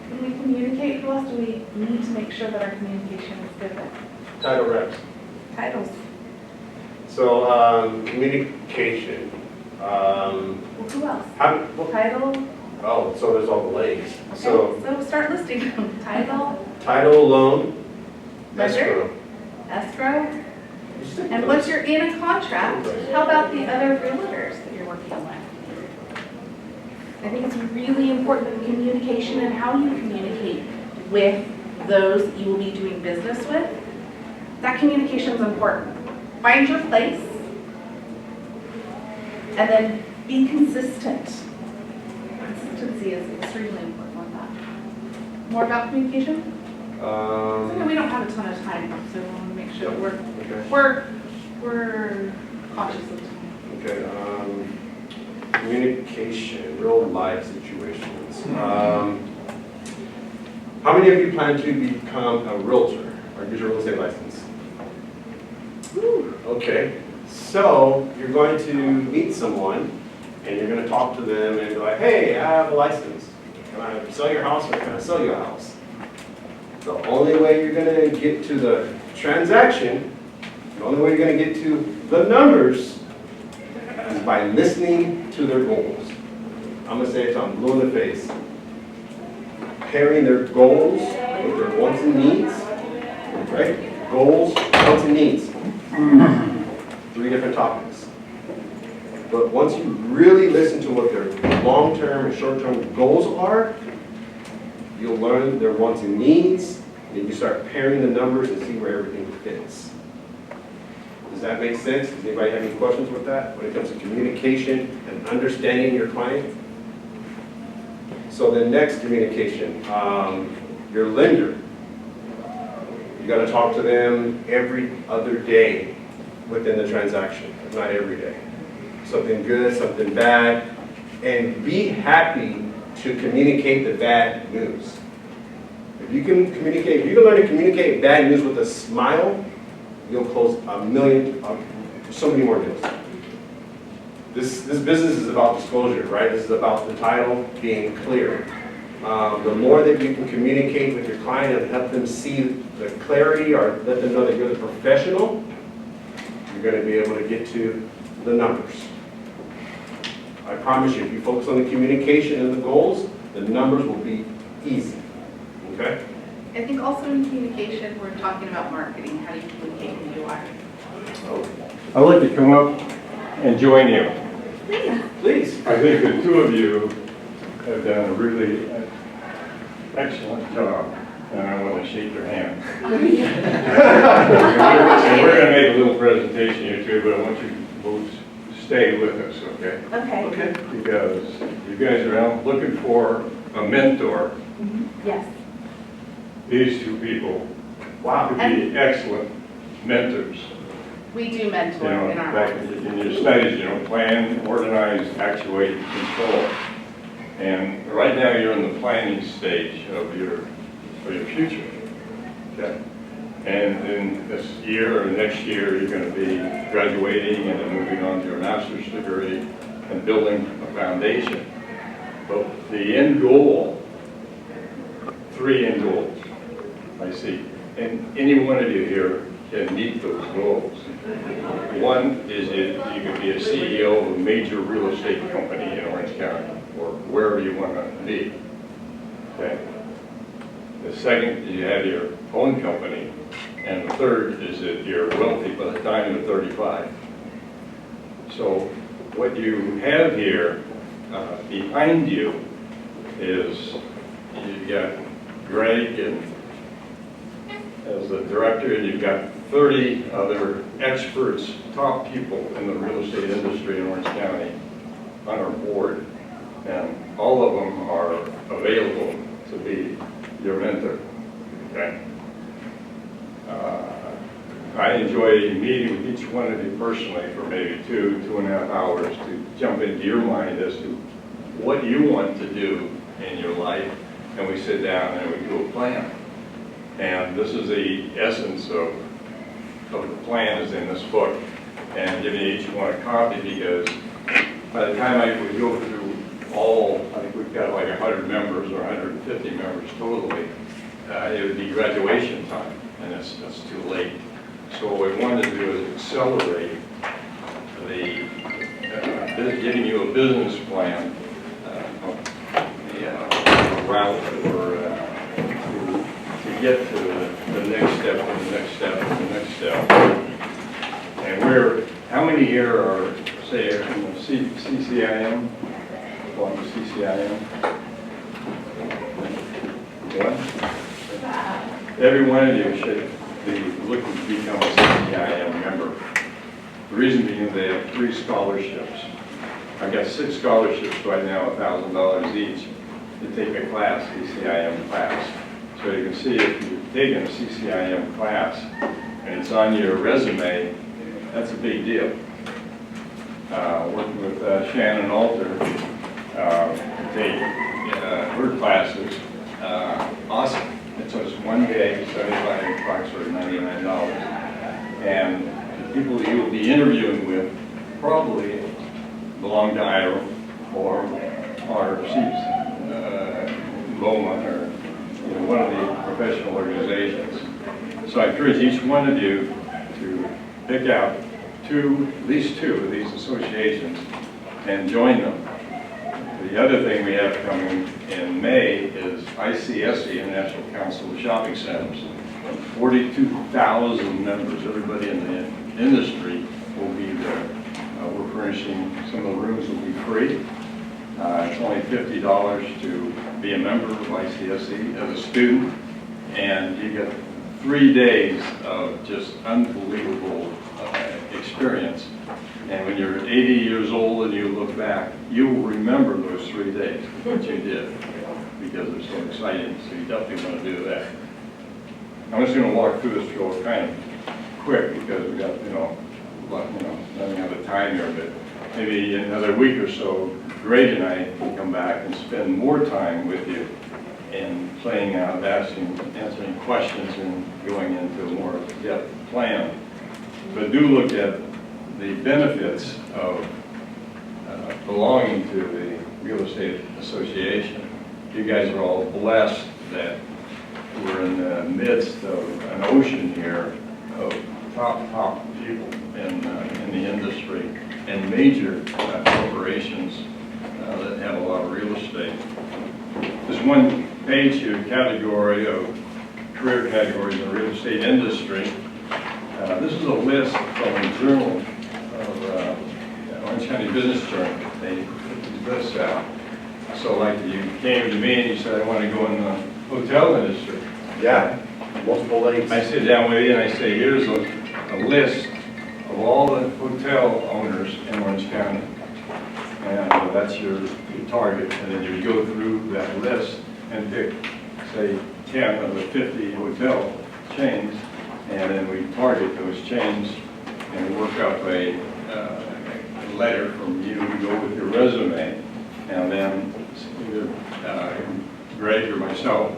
when we communicate, who else do we need to make sure that our communication is good with? Title reps. Titles. So, communication. Well, who else? Title. Oh, so there's all the legs. Okay, So, so start listing them. Title, title, loan, ledger, escrow. And once you're in a contract, how about the other realtors that you're working with? I think it's really important communication and how you communicate with those that you will be doing business with. That communication is important. Find your place and then be consistent. Consistency is extremely important on that. More about communication? So we don't have a ton of time, so we want to make sure that we're conscious of time. Okay, communication, real life situations. How many of you plan to become a realtor or get your real estate license? Okay, so you're going to meet someone and you're going to talk to them and be like, hey, I have a license. Can I sell your house or can I sell you a house? The only way you're going to get to the transaction, the only way you're going to get to the numbers is by listening to their goals. I'm going to say it till I'm blue in the face. Pairing their goals with their wants and needs, right? Goals, wants, and needs. 3 different topics. But once you really listen to what their long-term and short-term goals are, you'll learn their wants and needs, and you start pairing the numbers and see where everything fits. Does that make sense? Does anybody have any questions with that when it comes to communication and understanding your client? So the next communication, your lender. You got to talk to them every other day within the transaction, not every day. Something good, something bad, and be happy to communicate the bad news. If you can communicate, if you can learn to communicate bad news with a smile, you'll close so many more deals. This business is about disclosure, right? This is about the title being clear. The more that you can communicate with your client and help them see the clarity or let them know that you're the professional, you're gonna be able to get to the numbers. I promise you, if you focus on the communication and the goals, the numbers will be easy, okay? I think also in communication, we're talking about marketing, how do you communicate who you are? I'd like to come up and join you. Please. Please. I think the two of you have done a really excellent job, and I want to shake your hand. And we're going to make a little presentation here too, but I want you both to stay with us, okay? Okay. Because you guys are out looking for a mentor. Yes. These two people could be excellent mentors. We do You mentor know, in our back office. in your studies, you know, plan, organize, actuate, control. And right now you're in the planning stage of your future. Okay. And in this year or next year, you're going to be graduating and then moving on to your master's degree and building a foundation. But the end goal, 3 end goals, I see. And any one of you here can meet those goals. One is that you could be a CEO of a major real estate company in Orange County or wherever you want to be. Okay. The second is you have your own company. And the third is that you're wealthy by the time you're 35. So what you have here behind you is you've got Greg and as the director, and you've got 30 other experts, top people in the real estate industry in Orange County on our board. And all of them are available to be your mentor, okay? I enjoy meeting with each one of you personally for maybe 2.5 hours to jump into your mind as to what you want to do in your life, and we sit down and we do a plan. And this is the essence of the plan is in this book. And giving each one a copy because by the time we go through all, I think we've got like 100 members or 150 members totally, it would be graduation time, and that's too late. So what we wanted to do is accelerate giving you a business plan, a route for to get to the next step and the next step and the next step. And how many here are, say, in the CCIM? Going to CCIM? One? Every one of you should be looking to become a CCIM member. The reason being they have 3 scholarships. I've got 6 scholarships right now, $1,000 each, to take a class, CCIM class. So you can see if you've taken a CCIM class and it's on your resume, that's a big deal. Working with Shannon Alter, take her classes, awesome. It's just one day, 75 bucks or $99. And the people that you will be interviewing with probably belong to IRA or BOMA or one of the professional organizations. So I encourage each one of you to pick out at least two of these associations and join them. The other thing we have coming in May is ICSC, International Council of Shopping Centers. 42,000 members, everybody in the industry will be there. We're furnishing, some of the rooms will be free. It's only $50 to be a member of ICSC as a student, and you get 3 days of just unbelievable experience. And when you're 80 years old and you look back, you will remember those 3 days, what you did, because they're so exciting. So you definitely want to do that. I'm just going to walk through this real kind of quick because we got, running out of time here, but maybe in another week or so, Greg and I can come back and spend more time with you in playing out, answering questions and going into a more depth plan. But do look at the benefits of belonging to the Real Estate Association. You guys are all blessed that we're in the midst of an ocean here of top people in the industry and major corporations that have a lot of real estate. There's one page here, category of career categories in the real estate industry. This is a list from a journal of Orange County Business Journal. They put these lists out. So like you came to me and you said, I want to go in the hotel industry. Yeah, multiple links. I sit down with you and I say, here's a list of all the hotel owners in Orange County. And that's your target. And then you go through that list and pick, say, 10 of the 50 hotel chains. And then we target those chains and work up a letter from you to go with your resume. And then either Greg or myself,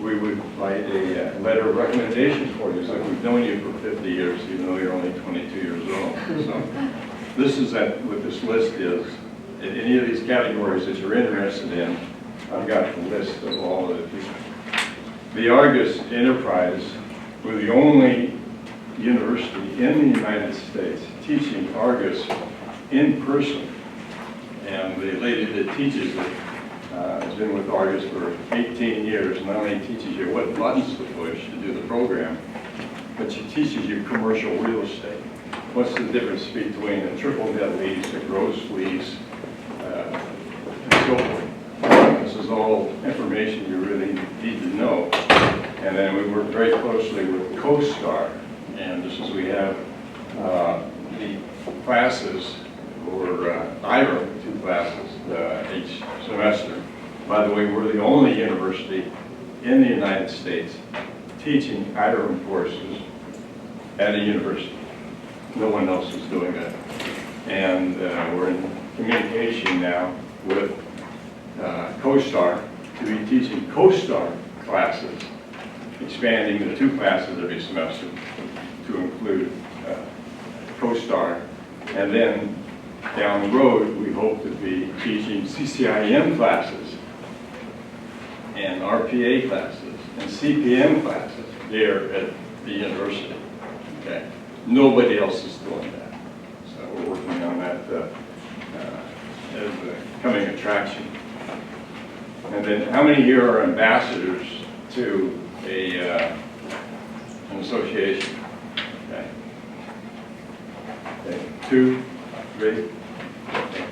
we would write a letter of recommendation for you. It's like we've known you for 50 years, even though you're only 22 years old. So this is what this list is. In any of these categories that you're interested in, I've got the list of all of the people. The Argus Enterprise, we're the only university in the United States teaching Argus in person. And the lady that teaches it has been with Argus for 18 years. Not only teaches you what buttons to push to do the program, but she teaches you commercial real estate. What's the difference between a triple net lease, a gross lease, and so forth. This is all information you really need to know. And then we work very closely with CoStar. And just as we have the classes for IRA, 2 classes each semester. By the way, we're the only university in the United States teaching IRA courses at a university. No one else is doing that. And we're in communication now with CoStar to be teaching CoStar classes, expanding the 2 classes every semester to include CoStar. And then down the road, we hope to be teaching CCIM classes and RPA classes and CPM classes there at the university. Okay, nobody else is doing that, so we're working on that as a coming attraction. And then, how many here are ambassadors to an association? Okay. Okay. 2, 3. Okay.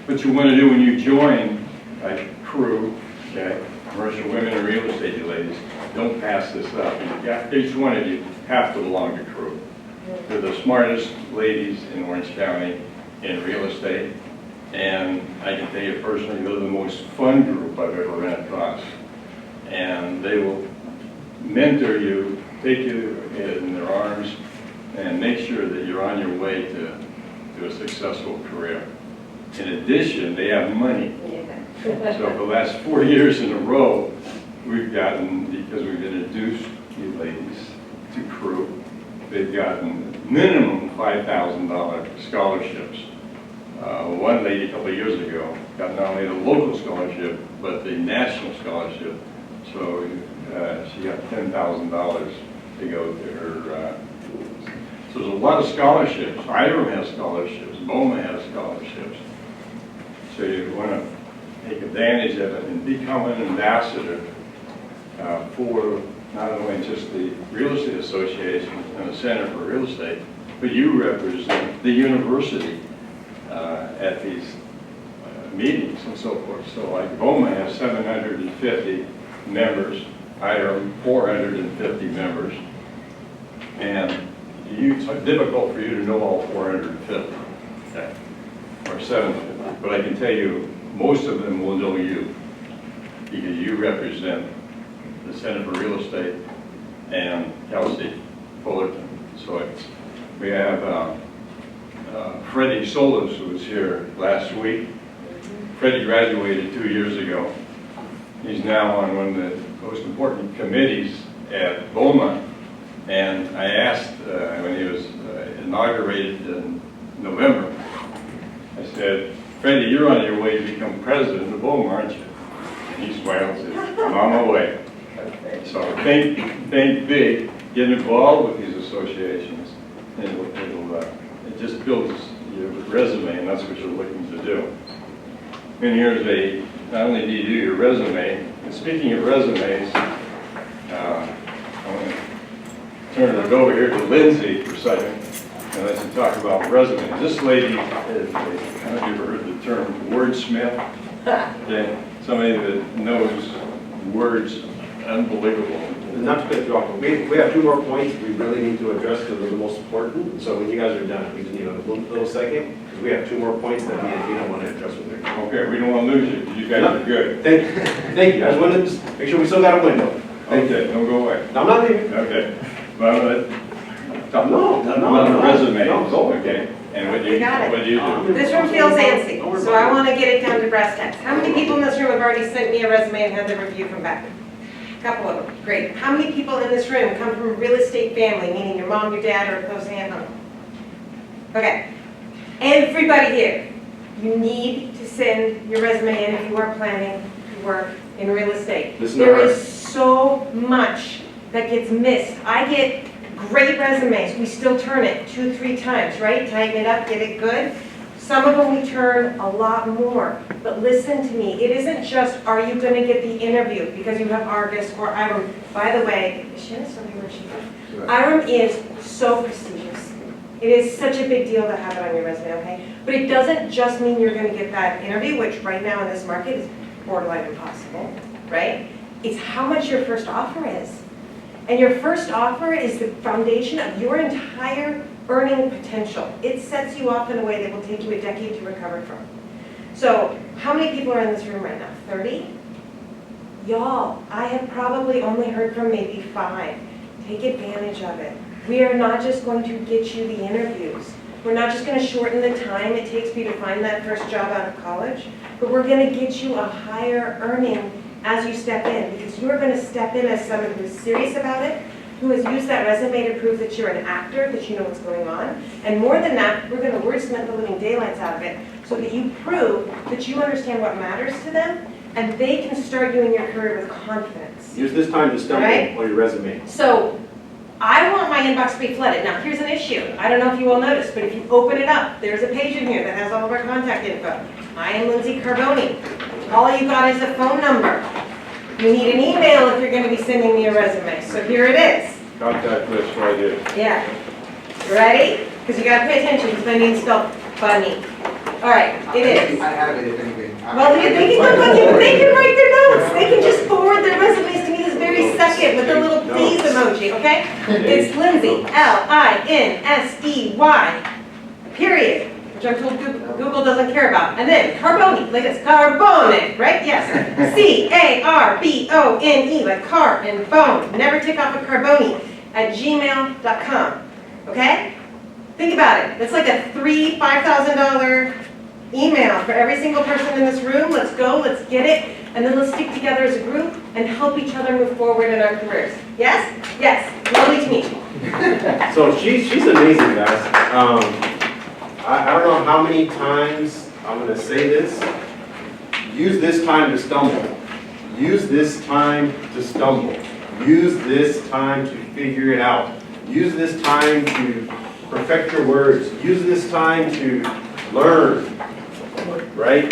What you want to do when you join a crew, okay, commercial women in real estate, you ladies, don't pass this up. Each one of you have to belong to crew. They're the smartest ladies in Orange County in real estate, and I can tell you personally, they're the most fun group I've ever ran across. And they will mentor you, take you in their arms, and make sure that you're on your way to a successful career. In addition, they have money. So for the last 4 years in a row, we've gotten, because we've introduced you ladies to crew, they've gotten minimum $5,000 scholarships. One lady a couple of years ago got not only the local scholarship, but the national scholarship. So she got $10,000 to go to her. So there's a lot of scholarships. IRM has scholarships. BOMA has scholarships. So you want to take advantage of it and become an ambassador for not only just the Real Estate Association and the Center for Real Estate, but you represent the university at these meetings and so forth. So like BOMA has 750 members, IRM 450 members, and it's difficult for you to know all 450, okay, or 750. But I can tell you, most of them will know you because you represent the Center for Real Estate and Kelsey Fullerton. So we have Freddie Solis, who was here last week. Freddie graduated 2 years ago. He's now on one of the most important committees at BOMA. And I asked when he was inaugurated in November, I said, Freddie, you're on your way to become president of BOMA, aren't you? And he smiled and said, I'm on my way. So think big, get involved with these associations, it just builds your resume, and that's what you're looking to do. And here's not only do you do your resume, and speaking of resumes, I want to turn it over here to Lindsay for a second, and let's talk about resumes. This lady, I don't know if you've ever heard the term wordsmith. Okay, somebody that knows words, unbelievable. Not to cut you off, but we have 2 more points we really need to address because they're the most important. So when you guys are done, we just need a little second, because we have 2 more points that me and Gina want to address with her. Okay, we don't want to lose you, because you guys are good. Thank you. I just wanted to just make sure we still got a window. Okay, don't go away. No, I'm not leaving. Okay, but I'm going to talk No, about the resumes, no, go. okay? And what You got it. what do you do? This room feels antsy, so I want to get it down to brass tacks. How many people in this room have already sent me a resume and had their review come back? A couple of them, great. How many people in this room come from a real estate family, meaning your mom, your dad, or a close aunt, uncle? Okay. Everybody here, you need to send your resume in if you are planning to work in real estate. There is so much that gets missed. I get great resumes, we still turn it 2-3 times, right? Tighten it up, get it good. Some of them we turn a lot more, but listen to me, it isn't just, are you gonna get the interview because you have Argus or IREM. By the way, is Shannon still here? Where's she from? IREM is so prestigious. It is such a big deal to have it on your resume, okay? But it doesn't just mean you're gonna get that interview, which right now in this market is borderline impossible, right? It's how much your first offer is. And your first offer is the foundation of your entire earning potential. It sets you up in a way that will take you a decade to recover from. So, how many people are in this room right now? 30? Y'all, I have probably only heard from maybe 5. Take advantage of it. We are not just going to get you the interviews. We're not just going to shorten the time it takes for you to find that first job out of college, but we're going to get you a higher earning as you step in, because you're going to step in as someone who's serious about it, who has used that resume to prove that you're an actor, that you know what's going on. And more than that, we're going to wordsmith the living daylights out of it so that you prove that you understand what matters to them, and they can start you in your career with confidence. Use this time to stumble Right? on your resume. So, I want my inbox to be flooded. Now, here's an issue. I don't know if you all noticed, but if you open it up, there's a page in here that has all of our contact info. I am Lindsay Carboni. All you got is a phone number. You need an email if you're going to be sending me a resume. So here it is. Contact list right here. Yeah. You ready? Because you got to pay attention because my name's spelled funny. All right, it is. I have it if anything. Well, they can write their notes. They can just forward their resumes to me this very second with the little please emoji, okay? It's Lindsay, Linsey, period, which I'm told Google doesn't care about. And then Carboni, like this, Carbone, right? Yes. C-A-R-B-O-N-E, like car and bone. Never take off a Carboni at gmail.com, okay? Think about it. That's like a $3,000, $5,000 email for every single person in this room. Let's go, let's get it, and then let's stick together as a group and help each other move forward in our careers. Yes? Yes. Lovely to meet you. So she's amazing, guys. I don't know how many times I'm going to say this. Use this time to stumble. Use this time to stumble. Use this time to figure it out. Use this time to perfect your words. Use this time to learn. Right?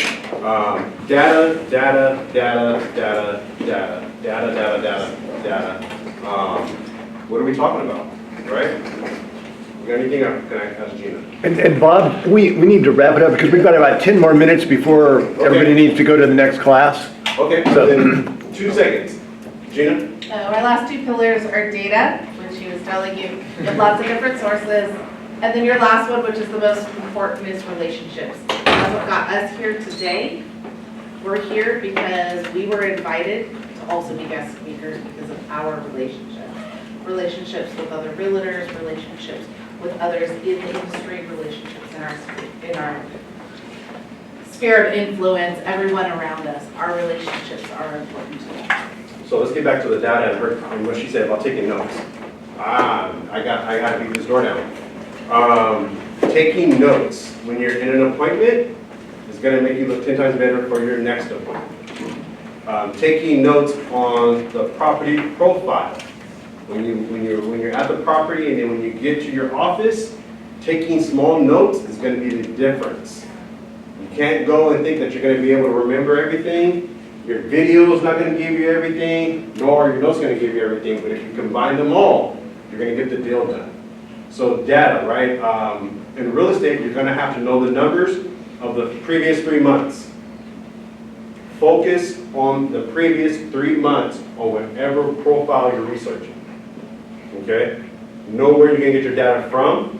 Data. What are we talking about? Right? You got anything else? Can I ask Gina? And Bob, we need to wrap it up because we've got about 10 more minutes before everybody needs to go to the next class. Okay, so then 2 seconds. Gina? Our last 2 pillars are data, which he was telling you, you have lots of different sources. And then your last one, which is the most important, is relationships. That's what got us here today. We're here because we were invited to also be guest speakers because of our relationships. Relationships with other realtors, relationships with others in the industry, relationships in our sphere of influence, everyone around us. Our relationships are important to us. So let's get back to the data and what she said about taking notes. I gotta beat this door down. Taking notes when you're in an appointment is gonna make you look 10 times better for your next appointment. Taking notes on the property profile When you're at the property and then when you get to your office, taking small notes is going to be the difference. You can't go and think that you're going to be able to remember everything. Your video is not going to give you everything, nor are your notes going to give you everything. But if you combine them all, you're going to get the deal done. So data, right? In real estate, you're going to have to know the numbers of the previous 3 months. Focus on the previous 3 months on whatever profile you're researching. Okay? Know where you're going to get your data from,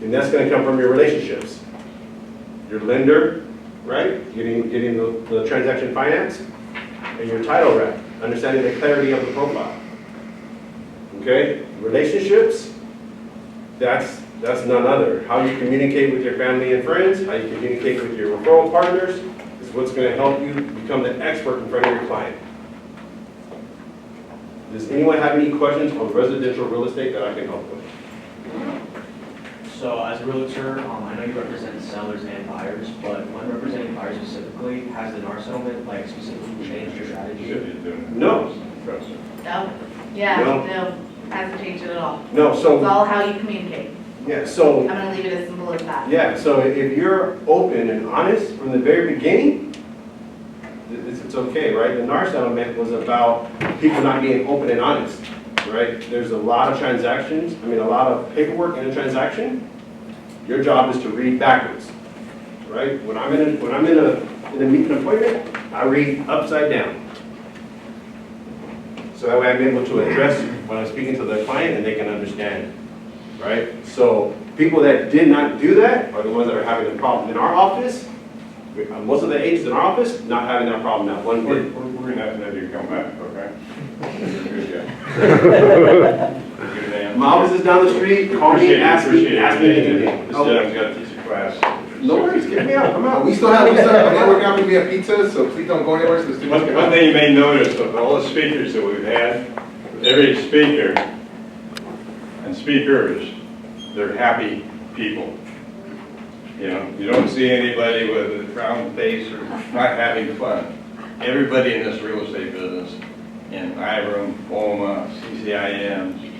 and that's going to come from your relationships. Your lender, right? Getting the transaction finance, and your title rep, understanding the clarity of the profile. Okay? Relationships, that's none other. How you communicate with your family and friends, how you communicate with your referral partners, is what's going to help you become the expert in front of your client. Does anyone have any questions on residential real estate that I can help with? So as a realtor, I know you represent sellers and buyers, but when representing buyers specifically, has the NAR settlement like specifically changed your strategy? No. No, yeah, No. no, hasn't changed it at all. No, so. It's all how you communicate. Yeah, so. I'm gonna leave it as simple as that. Yeah, so if you're open and honest from the very beginning, it's okay, right? The NAR settlement was about people not being open and honest, right? There's a lot of transactions, a lot of paperwork in a transaction. Your job is to read backwards, right? When I'm in a meeting appointment, I read upside down. So that way I'm able to address when I'm speaking to the client and they can understand, right? So people that did not do that are the ones that are having the problem. In our office, most of the agents in our office, not having that problem, not one We're bit. going to have to have you come back, okay? Good guy. Good man. My office is down the street, call me, ask me anything. Instead, I've got to teach a class. No worries, get me out, I'm out. We still have, we're gonna be a pizza, so please don't go anywhere, so the students can. One thing you may notice of all the speakers that we've had, every speaker and speakers, they're happy people. You know, you don't see anybody with a frown face or not having fun. Everybody in this real estate business, in IRM, FOMA, CCIM,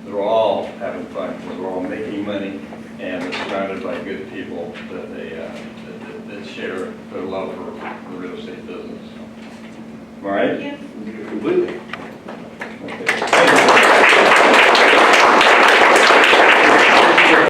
they're all having fun. They're all making money, and they're surrounded by good people that they that share their love for the real estate business. All right?